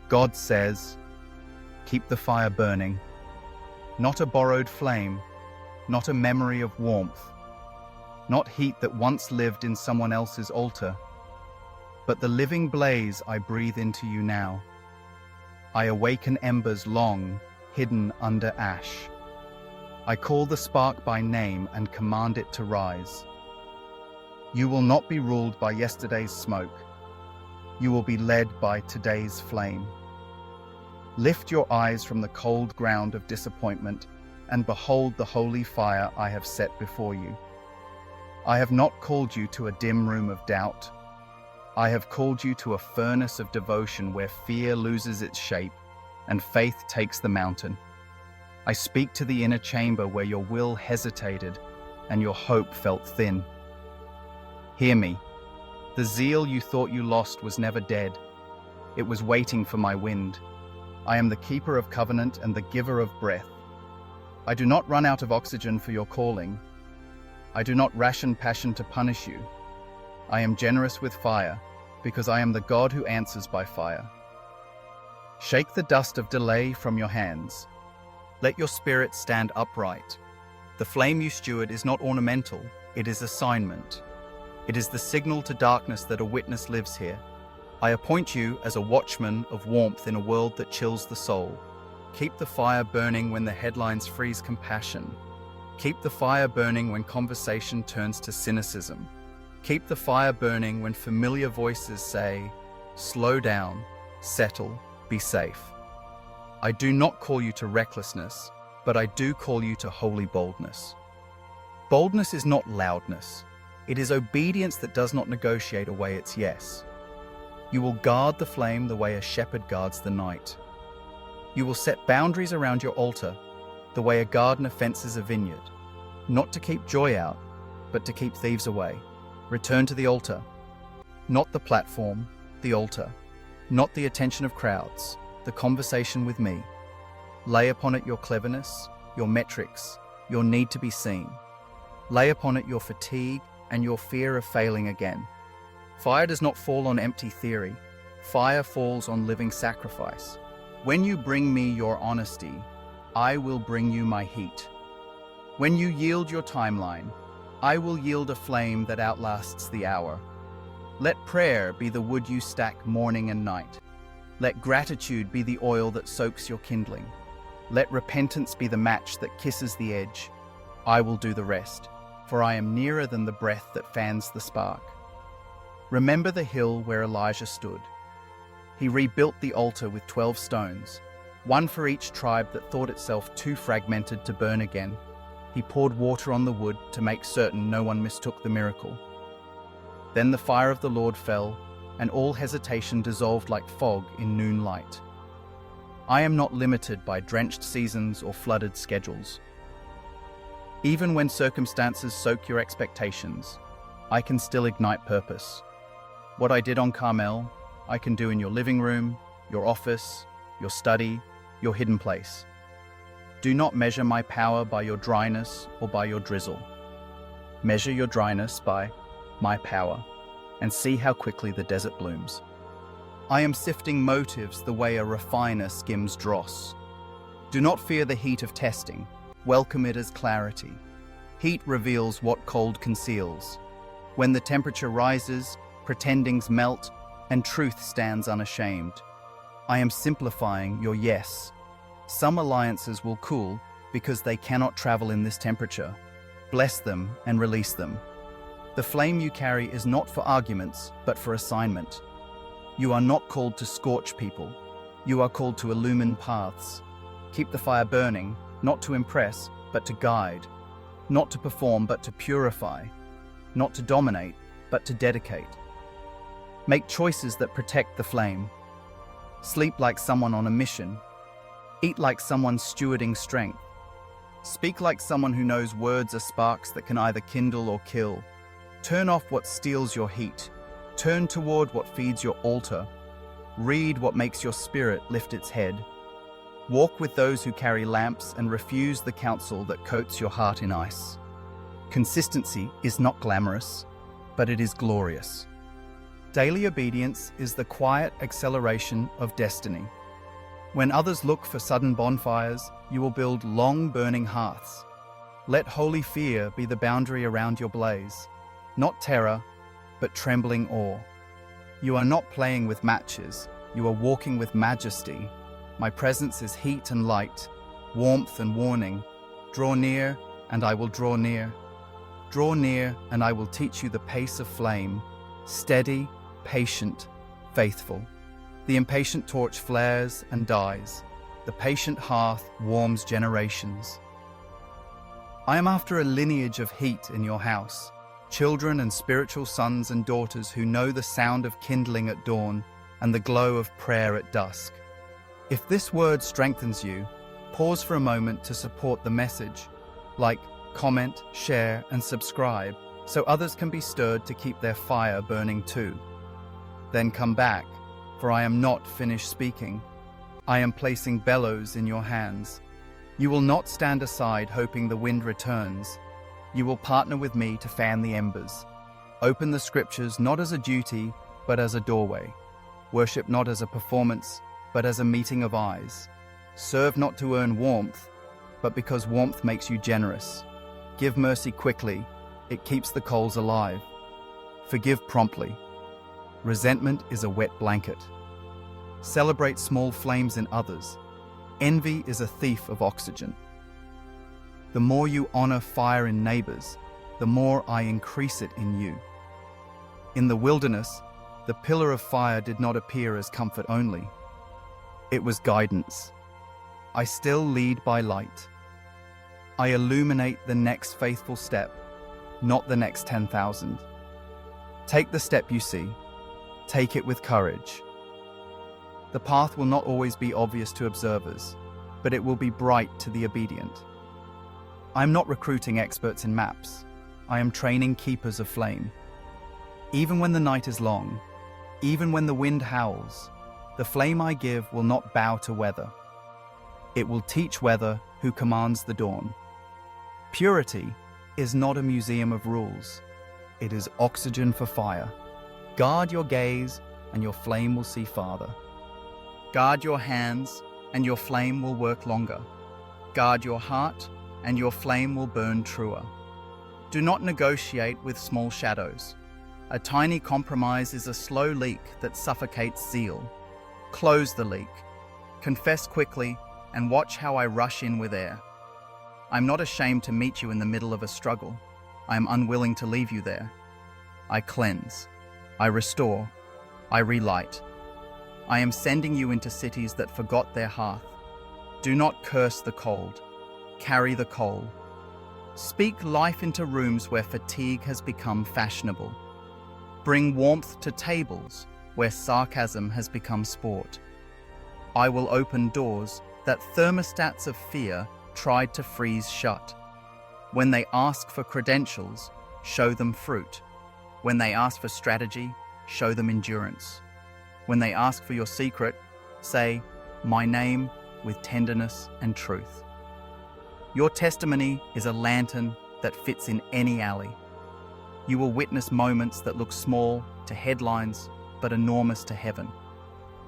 God says, keep the fire burning, not a borrowed flame, not a memory of warmth, not heat that once lived in someone else's altar, but the living blaze I breathe into you now. I awaken embers long hidden under ash. I call the spark by name and command it to rise. You will not be ruled by yesterday's smoke. You will be led by today's flame. Lift your eyes from the cold ground of disappointment and behold the holy fire I have set before you. I have not called you to a dim room of doubt. I have called you to a furnace of devotion where fear loses its shape and faith takes the mountain. I speak to the inner chamber where your will hesitated and your hope felt thin. Hear me. The zeal you thought you lost was never dead. It was waiting for my wind. I am the keeper of covenant and the giver of breath. I do not run out of oxygen for your calling. I do not ration passion to punish you. I am generous with fire, because I am the God who answers by fire. Shake the dust of delay from your hands. Let your spirit stand upright. The flame you steward is not ornamental, it is assignment. It is the signal to darkness that a witness lives here. I appoint you as a watchman of warmth in a world that chills the soul. Keep the fire burning when the headlines freeze compassion. Keep the fire burning when conversation turns to cynicism. Keep the fire burning when familiar voices say, slow down, settle, be safe. I do not call you to recklessness, but I do call you to holy boldness. Boldness is not loudness. It is obedience that does not negotiate away its yes. You will guard the flame the way a shepherd guards the night. You will set boundaries around your altar the way a gardener fences a vineyard, not to keep joy out, but to keep thieves away. Return to the altar, not the platform, the altar, not the attention of crowds, the conversation with me. Lay upon it your cleverness, your metrics, your need to be seen. Lay upon it your fatigue and your fear of failing again. Fire does not fall on empty theory. Fire falls on living sacrifice. When you bring me your honesty, I will bring you my heat. When you yield your timeline, I will yield a flame that outlasts the hour. Let prayer be the wood you stack morning and night. Let gratitude be the oil that soaks your kindling. Let repentance be the match that kisses the edge. I will do the rest, for I am nearer than the breath that fans the spark. Remember the hill where Elijah stood. He rebuilt the altar with 12 stones, one for each tribe that thought itself too fragmented to burn again. He poured water on the wood to make certain no one mistook the miracle. Then the fire of the Lord fell, and all hesitation dissolved like fog in noon light. I am not limited by drenched seasons or flooded schedules. Even when circumstances soak your expectations, I can still ignite purpose. What I did on Carmel, I can do in your living room, your office, your study, your hidden place. Do not measure my power by your dryness or by your drizzle. Measure your dryness by my power, and see how quickly the desert blooms. I am sifting motives the way a refiner skims dross. Do not fear the heat of testing. Welcome it as clarity. Heat reveals what cold conceals. When the temperature rises, pretendings melt, and truth stands unashamed. I am simplifying your yes. Some alliances will cool because they cannot travel in this temperature. Bless them and release them. The flame you carry is not for arguments, but for assignment. You are not called to scorch people. You are called to illumine paths. Keep the fire burning, not to impress, but to guide. Not to perform, but to purify. Not to dominate, but to dedicate. Make choices that protect the flame. Sleep like someone on a mission. Eat like someone stewarding strength. Speak like someone who knows words are sparks that can either kindle or kill. Turn off what steals your heat. Turn toward what feeds your altar. Read what makes your spirit lift its head. Walk with those who carry lamps and refuse the counsel that coats your heart in ice. Consistency is not glamorous, but it is glorious. Daily obedience is the quiet acceleration of destiny. When others look for sudden bonfires, you will build long burning hearths. Let holy fear be the boundary around your blaze, not terror, but trembling awe. You are not playing with matches, you are walking with majesty. My presence is heat and light, warmth and warning. Draw near, and I will draw near. Draw near, and I will teach you the pace of flame, steady, patient, faithful. The impatient torch flares and dies. The patient hearth warms generations. I am after a lineage of heat in your house, children and spiritual sons and daughters who know the sound of kindling at dawn and the glow of prayer at dusk. If this word strengthens you, pause for a moment to support the message. Like, comment, share, and subscribe so others can be stirred to keep their fire burning too. Then come back, for I am not finished speaking. I am placing bellows in your hands. You will not stand aside hoping the wind returns. You will partner with me to fan the embers. Open the scriptures not as a duty, but as a doorway. Worship not as a performance, but as a meeting of eyes. Serve not to earn warmth, but because warmth makes you generous. Give mercy quickly, it keeps the coals alive. Forgive promptly. Resentment is a wet blanket. Celebrate small flames in others. Envy is a thief of oxygen. The more you honor fire in neighbors, the more I increase it in you. In the wilderness, the pillar of fire did not appear as comfort only. It was guidance. I still lead by light. I illuminate the next faithful step, not the next 10,000. Take the step you see. Take it with courage. The path will not always be obvious to observers, but it will be bright to the obedient. I am not recruiting experts in maps. I am training keepers of flame. Even when the night is long, even when the wind howls, the flame I give will not bow to weather. It will teach weather who commands the dawn. Purity is not a museum of rules. It is oxygen for fire. Guard your gaze, and your flame will see farther. Guard your hands, and your flame will work longer. Guard your heart, and your flame will burn truer. Do not negotiate with small shadows. A tiny compromise is a slow leak that suffocates zeal. Close the leak. Confess quickly, and watch how I rush in with air. I'm not ashamed to meet you in the middle of a struggle. I am unwilling to leave you there. I cleanse. I restore. I relight. I am sending you into cities that forgot their hearth. Do not curse the cold. Carry the coal. Speak life into rooms where fatigue has become fashionable. Bring warmth to tables where sarcasm has become sport. I will open doors that thermostats of fear tried to freeze shut. When they ask for credentials, show them fruit. When they ask for strategy, show them endurance. When they ask for your secret, say, "My name," with tenderness and truth. Your testimony is a lantern that fits in any alley. You will witness moments that look small to headlines, but enormous to heaven.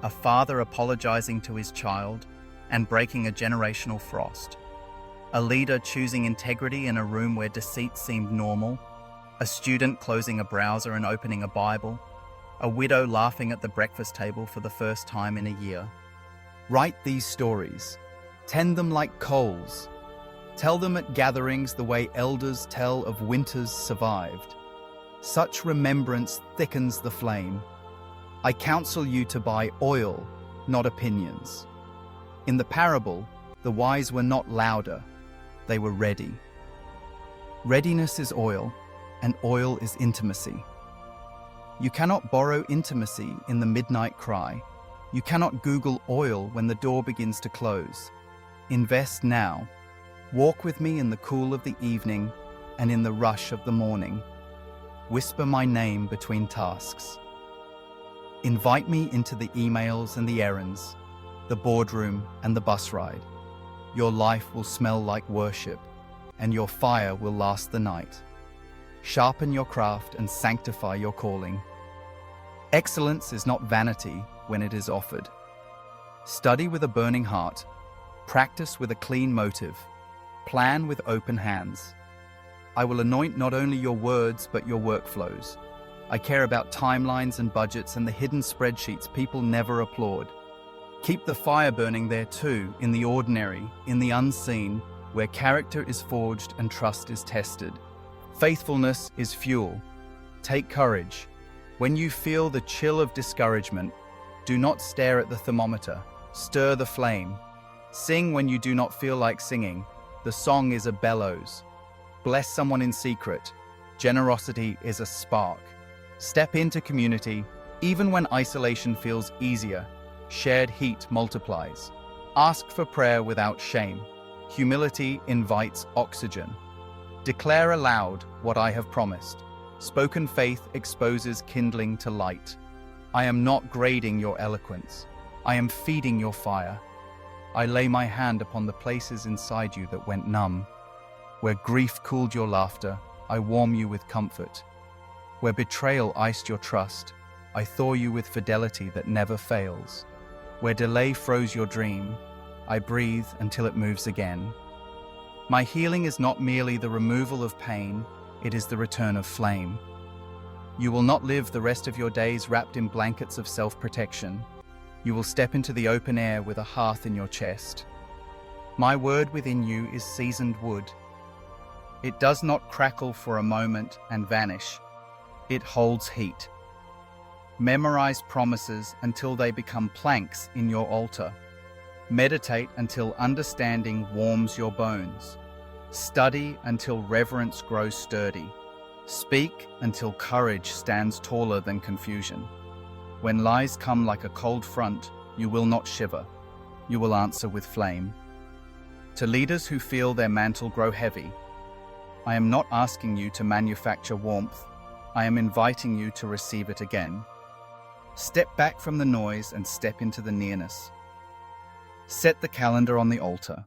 A father apologizing to his child and breaking a generational frost. A leader choosing integrity in a room where deceit seemed normal. A student closing a browser and opening a Bible. A widow laughing at the breakfast table for the first time in a year. Write these stories. Tend them like coals. Tell them at gatherings the way elders tell of winters survived. Such remembrance thickens the flame. I counsel you to buy oil, not opinions. In the parable, the wise were not louder, they were ready. Readiness is oil, and oil is intimacy. You cannot borrow intimacy in the midnight cry. You cannot Google oil when the door begins to close. Invest now. Walk with me in the cool of the evening and in the rush of the morning. Whisper my name between tasks. Invite me into the emails and the errands, the boardroom and the bus ride. Your life will smell like worship, and your fire will last the night. Sharpen your craft and sanctify your calling. Excellence is not vanity when it is offered. Study with a burning heart, practice with a clean motive, plan with open hands. I will anoint not only your words but your workflows. I care about timelines and budgets and the hidden spreadsheets people never applaud. Keep the fire burning there too, in the ordinary, in the unseen, where character is forged and trust is tested. Faithfulness is fuel. Take courage. When you feel the chill of discouragement, do not stare at the thermometer. Stir the flame. Sing when you do not feel like singing. The song is a bellows. Bless someone in secret. Generosity is a spark. Step into community, even when isolation feels easier. Shared heat multiplies. Ask for prayer without shame. Humility invites oxygen. Declare aloud what I have promised. Spoken faith exposes kindling to light. I am not grading your eloquence. I am feeding your fire. I lay my hand upon the places inside you that went numb. Where grief cooled your laughter, I warm you with comfort. Where betrayal iced your trust, I thaw you with fidelity that never fails. Where delay froze your dream, I breathe until it moves again. My healing is not merely the removal of pain, it is the return of flame. You will not live the rest of your days wrapped in blankets of self-protection. You will step into the open air with a hearth in your chest. My word within you is seasoned wood. It does not crackle for a moment and vanish. It holds heat. Memorize promises until they become planks in your altar. Meditate until understanding warms your bones. Study until reverence grows sturdy. Speak until courage stands taller than confusion. When lies come like a cold front, you will not shiver. You will answer with flame. To leaders who feel their mantle grow heavy, I am not asking you to manufacture warmth. I am inviting you to receive it again. Step back from the noise and step into the nearness. Set the calendar on the altar.